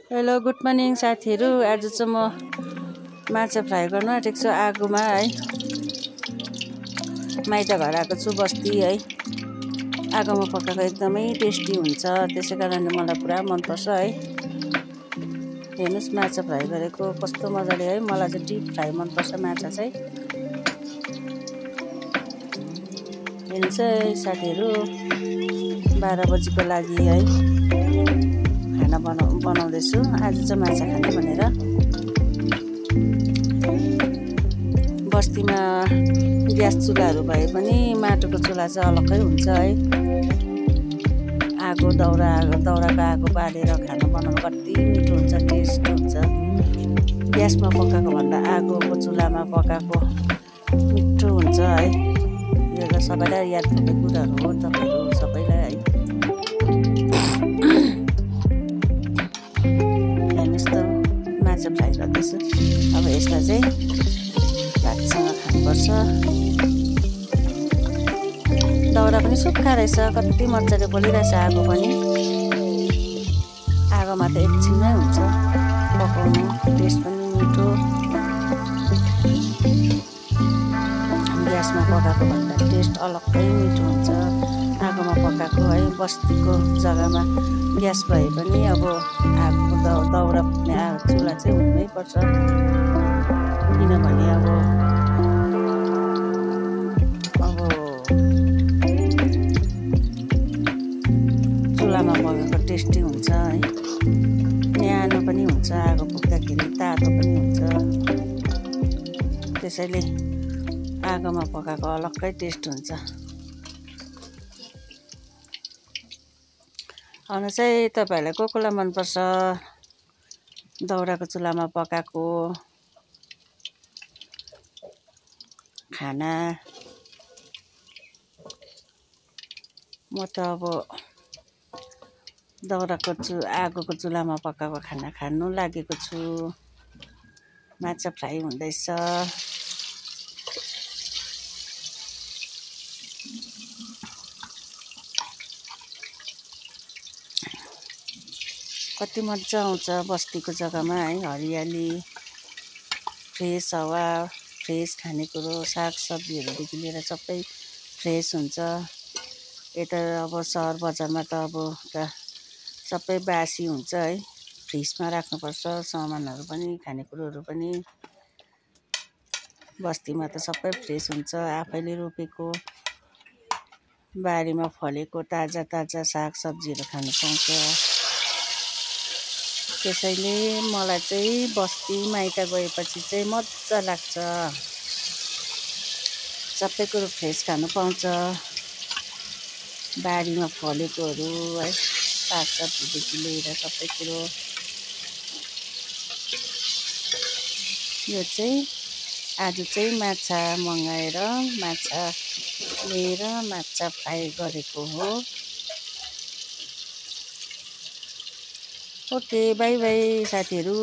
Hello good morning साथीहरू। आज चाहिँ म माछा फ्राई गर्न आँटेको छु आगोमा है। माइत घर आएको छु बस्ती है। आगोमा पकाएको एकदमै टेस्टी हुन्छ, त्यसै कारणले मलाई पुरा मनपर्छ है। हेर्नुस् माछा फ्राई गरेको कस्तो मजाले है। मलाई चाहिँ डिप फ्राई मनपर्छ माछा चाहिँ। हेर्नुहोस् है साथीहरू, 12 बजीको लागि है खाना बनाउँदैछु। आज चाहिँ माछा खाने भनेर। बस्तीमा ग्यास चुल्हाहरू भए पनि माटोको चुल्हा चाहिँ अलग्गै हुन्छ है। दाउराको आगो बालेर खाना बनाउनु कति मिठो हुन्छ, टेस्ट हुन्छ। ग्यासमा पकाएको भन्दा आगोको चुल्हामा पकाएको मिठो हुन्छ है। यो त सबैलाई याद भएको कुराहरू हो, तपाईँहरू सबैलाई है। हेर्नुहोस् त माछा फ्राई गर्दैछु। अब यसलाई चाहिँ भातसँग खानुपर्छ। दाउरा पनि सुक्खा रहेछ, कति मजाले पोलिरहेछ आगो पनि। आगोमा त एकछिनमै हुन्छ पकाउनु, टेस्ट पनि मिठो। ग्यासमा पकाएको भन्दा टेस्ट अलग्गै मिठो हुन्छ आगोमा पकाएको है। बस्तीको जग्गामा ग्यास भए पनि अब आगोको दाउरा फुक्ने चुल्हा चाहिँ हुनै पर्छ, किनभने अब चुल्हामा पकाएको टेस्टी हुन्छ है। न्यानो पनि हुन्छ, आगो फुक्दाखेरि तातो पनि हुन्छ। त्यसैले आगोमा पकाएको अलग्गै टेस्ट हुन्छ। अनु चाहिँ तपाईँहरूलाई कोलाई मनपर्छ दाउराको चुल्हामा पकाएको खाना? म त अब आगोको चुल्हामा पकाएको खाना खानु लागेको छु। माछा फ्राई हुँदैछ। कति मजा आउँछ बस्तीको जग्गामा है। हरियाली, फ्रेस हावा, फ्रेस खानेकुरो, सागसब्जीहरूदेखि लिएर सबै फ्रेस हुन्छ। यता अब सहर बजारमा त अब सबै बासी हुन्छ है। फ्रिजमा राख्नुपर्छ सामानहरू पनि, खानेकुरोहरू पनि। बस्तीमा त सबै फ्रेस हुन्छ, आफैले रोपेको बारीमा फलेको ताजा ताजा सागसब्जीहरू खानु पाउँछ। त्यसैले मलाई चाहिँ बस्ती माइत गएपछि चाहिँ मजा लाग्छ। सबै कुरो फ्रेस खानु पाउँछ, बारीमा फलेकोहरू है, सागसब्जीदेखि लिएर सबै कुरो। यो चाहिँ आज चाहिँ माछा मगाएर माछा लिएर माछा फ्राई गरेको हो। ओके, बाई बाई साथीहरू।